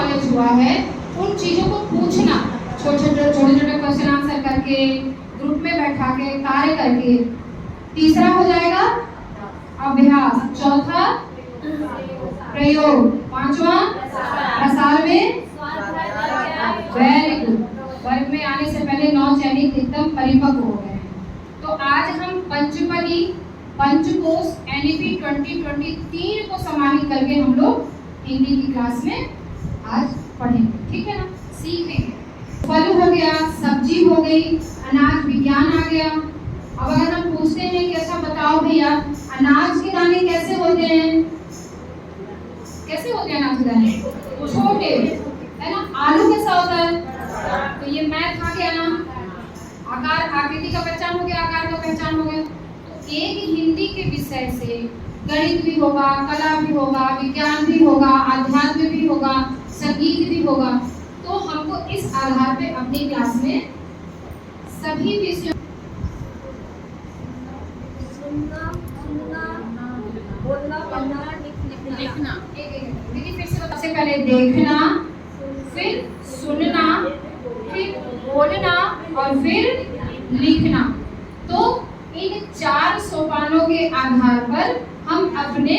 Knowledge हुआ है उन चीजों को पूछना, छोटे छोटे क्वेश्चन आंसर करके, ग्रुप में बैठा के, कार्य करके। तीसरा हो जाएगा अभ्यास, चौथा प्रयोग, पांचवा प्रसार में। Very good. वर्ग में आने से पहले नौचैनिक एकदम परिपक्व हो गए हैं। तो आज हम पंचपदी, पंचकोश, एनईपी 2023 को समाहित करके हम लोग हिंदी की क्लास में आज पढ़ेंगे, ठीक है ना, सीखेंगे। फल हो गया, सब्जी हो गई, अनाज विज्ञान आ गया। अब अगर हम पूछते हैं कि अच्छा बताओ भैया अनाज के दाने कैसे होते हैं, कैसे होते हैं अनाज के दाने? छोटे, है ना। आलू कैसा होता है? तो ये मैथ आ गया ना, आकार, आकृति का पहचान हो गया, आकार का पहचान हो गया। तो एक हिंदी के विषय से गणित भी होगा, कला भी होगा, विज्ञान भी होगा, अध्यात्म भी होगा, संगीत भी होगा। तो हमको इस आधार पे अपनी क्लास में सभी विषयों लिखना, देखिए फिर से सबसे पहले देखना, फिर सुनना, फिर बोलना और फिर लिखना। तो इन 4 सोपानों के आधार पर हम अपने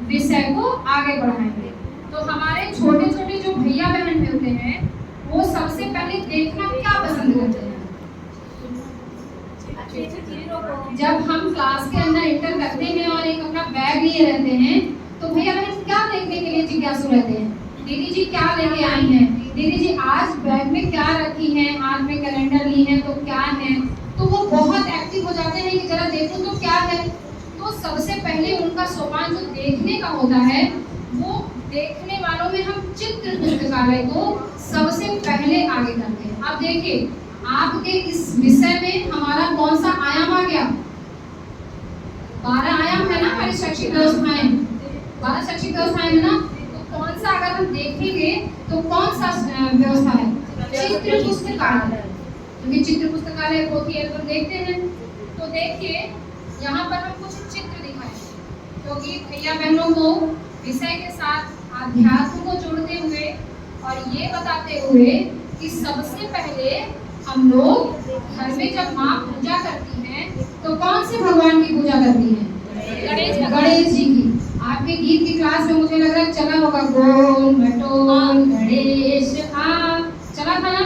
विषय को आगे बढ़ाएंगे। तो हमारे छोटे छोटे जो भैया बहन होते हैं वो सबसे पहले देखना क्या पसंद करते हैं? जब हम क्लास के अंदर एंटर करते हैं और एक अपना बैग लिए रहते हैं तो भैया बहन क्या देखने के लिए जिज्ञासु रहते हैं? दीदी जी क्या लेके आई हैं, दीदी जी आज बैग में क्या रखी है, हाथ में कैलेंडर ली है तो क्या है। तो वो बहुत एक्टिव हो जाते हैं कि जरा देखो तो क्या है। तो सबसे पहले उनका सोपान जो देखने का होता है, वो देखने वालों में हम चित्र पुस्तकालय को सबसे पहले आगे करते हैं। अब देखिए आपके इस विषय में हमारा कौन सा आयाम आ गया? 12 आयाम है ना हमारी शैक्षिक व्यवस्थाएं, 12 शैक्षिक व्यवस्थाएं है ना। तो कौन सा अगर हम देखेंगे तो कौन सा व्यवस्था है? चित्र पुस्तकालय। क्योंकि चित्र पुस्तकालय को ही अगर देखते हैं तो देखिए यहाँ पर हम कुछ चित्र दिखाएं, क्योंकि भैया बहनों को विषय के साथ अध्यात्म को जोड़ते हुए और ये बताते हुए कि सबसे पहले हम लोग घर में जब माँ पूजा करती हैं तो कौन से भगवान की पूजा करती हैं? गणेश जी की। आपके गीत की क्लास में मुझे लग रहा है चला होगा, गोल मटोल गणेश आ, चला था ना।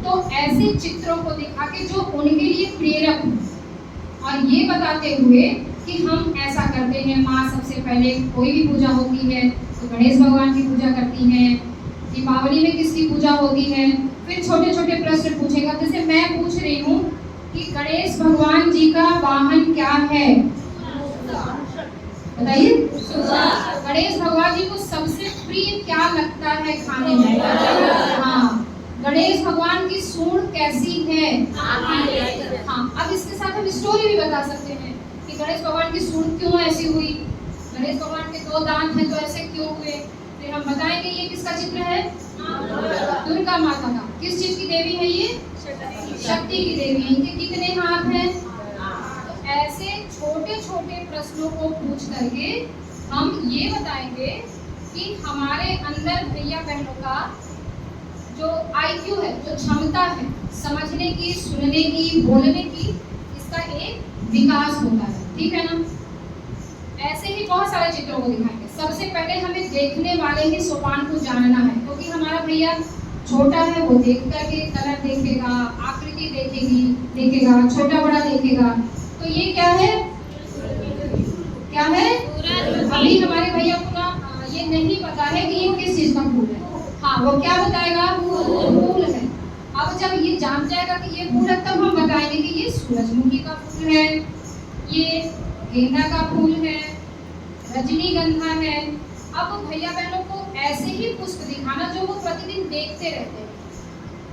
तो ऐसे चित्रों को दिखा के जो उनके लिए प्रेरक और ये बताते हुए कि हम ऐसा करते हैं। माँ सबसे पहले कोई भी पूजा होती है तो गणेश भगवान की पूजा करती हैं, दीपावली में किसकी पूजा होती है। फिर छोटे छोटे प्रश्न पूछेगा, जैसे मैं पूछ रही हूँ कि गणेश भगवान जी का वाहन क्या है, बताइए। गणेश भगवान जी को सबसे प्रिय क्या लगता है खाने में? हाँ। गणेश भगवान की सूंड कैसी है? हाँ। अब इसके साथ हम स्टोरी भी बता सकते हैं कि गणेश भगवान की सूंड क्यों ऐसी हुई, गणेश भगवान के 2 दांत हैं तो ऐसे क्यों हुए। फिर हम बताएंगे ये किसका चित्र है? दुर्गा माता का। किस चीज की देवी है ये? शक्ति की देवी है। इनके कितने हाथ हैं? तो ऐसे छोटे छोटे प्रश्नों को पूछ करके हम ये बताएंगे कि हमारे अंदर भैया बहनों का जो IQ है, जो क्षमता है समझने की, सुनने की, बोलने की, इसका एक विकास होता है, ठीक है ना। ऐसे ही बहुत सारे चित्रों को दिखाएंगे। सबसे पहले हमें देखने वाले ही सोपान को जानना है, क्योंकि हमारा भैया छोटा है, वो देख करके कलर देखेगा, आकृति देखेगा, छोटा बड़ा देखेगा। तो ये क्या है? क्या है? अभी हमारे भैया को ना ये नहीं पता है कि ये किस चीज का फूल है। हाँ, वो क्या बताएगा? फूल है। अब जब ये जान जाएगा कि ये फूल है तब हम बताएंगे कि ये सूरजमुखी का फूल है, ये गेंदा का फूल है, रजनीगंधा है। अब भैया बहनों को ऐसे ही पुष्प दिखाना जो वो प्रतिदिन देखते रहते हैं।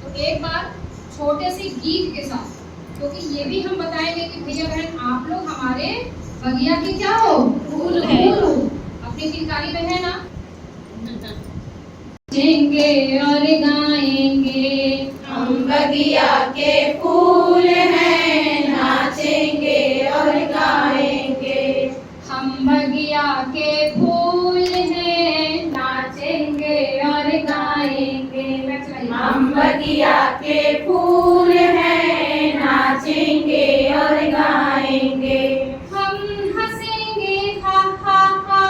तो एक बार छोटे से गीत के साथ, क्योंकि ये भी हम बताएंगे कि भैया बहन आप लोग हमारे बगिया के क्या हो? फूल है। अपनी किलकारी में है ना। नाचेंगे और गाएंगे हम बगिया के फूल हैं, नाचेंगे और गाएंगे। हम बगिया के फूल हैं, नाचेंगे और गाएंगे। बताइए। हम बगिया के फूल हैं, नाचेंगे और गाएंगे। हम हंसेंगे हा हा हा,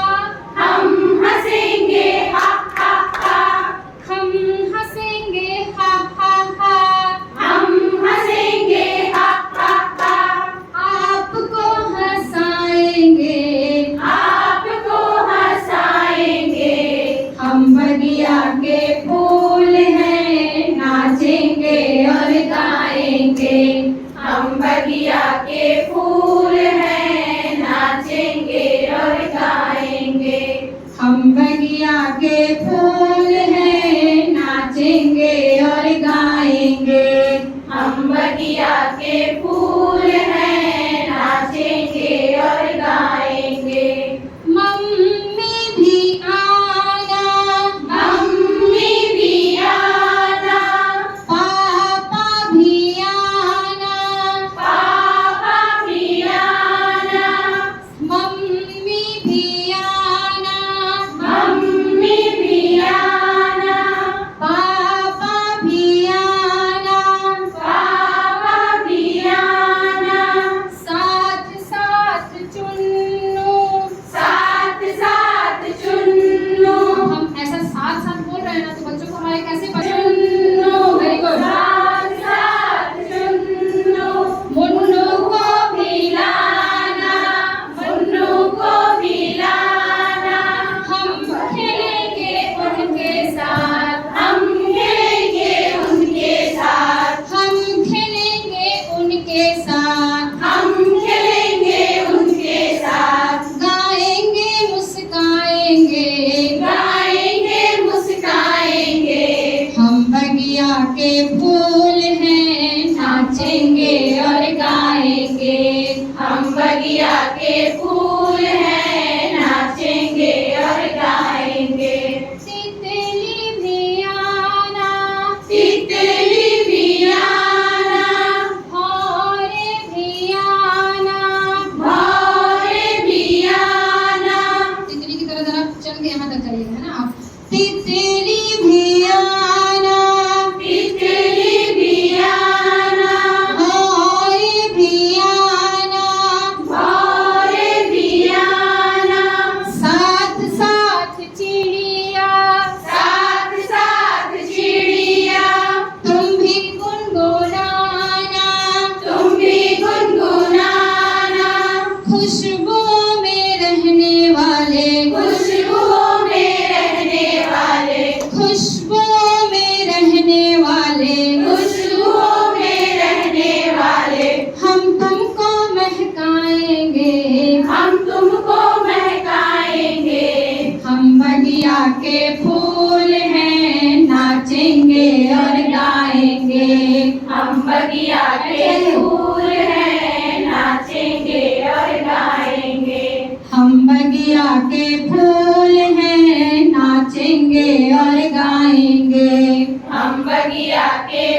हम हंसेंगे हा हा हा, हम हंसेंगे हा हा हा, हम हंसेंगे हा हा हा, आपको हंसाएंगे, आपको हंसाएंगे। हम बगिया के फूल हैं, नाचेंगे और गाएंगे। हम बगिया के फूल हैं, नाचेंगे और गाएंगे। हम बगिया के फूल हैं, नाचेंगे और गाएंगे। हम बगिया के फूल हैं, नाचेंगे और गाएंगे। मम्मी भी आना, मम्मी भी आना, पापा भी आना, पापा भी आना, मम्मी भी आना, मम्मी भी आना, पापा भी आना, पापा भी आना। साथ साथ चुन्नू। साथ साथ चुन्नू, हम ऐसा साथ साथ बोल रहे हैं ना, तो बच्चों को हमारे कैसे चुन्नू, वेरी गुड। साथ साथ चुन्नू, मुन्नू को भी लाना, मुन्नू को भी लाना। हम खेलेंगे उनके साथ, हम खेलेंगे उनके साथ, हम खेलेंगे उनके साथ, हम खेलेंगे उनके साथ। गाएंगे मुस्काएंगे, गाएंगे मुस्काएंगे। हम बगिया के फूल हैं, नाचेंगे और गाएंगे। हम बगिया के फूल हैं, नाचेंगे और गाएंगे। तितली भी आना, तितली भी आना, भौरे भी आना। भौरे भी आना। तितली की तरह जरा चल के यहाँ तक करिएगा, है ना आप। तितली भी आना, तितली भी आना, भौरे भी आना, भौरे भी आना। साथ साथ चिड़िया, साथ साथ चिड़िया, तुम भी गुनगुनाना, तुम भी गुनगुनाना। खुशबू में रहने वाले, खुशबुओं में रहने वाले, खुशबू में रहने वाले, खुशबुओं में रहने वाले। हम तुमको महकाएंगे, हम तुमको महकाएंगे। हम बगिया के फूल हैं, नाचेंगे और गाएंगे। हम बगिया के फूल हैं, नाचेंगे और गाएंगे। हम बगिया के फूल हैं, नाचेंगे और गाएंगे। हम बगिया के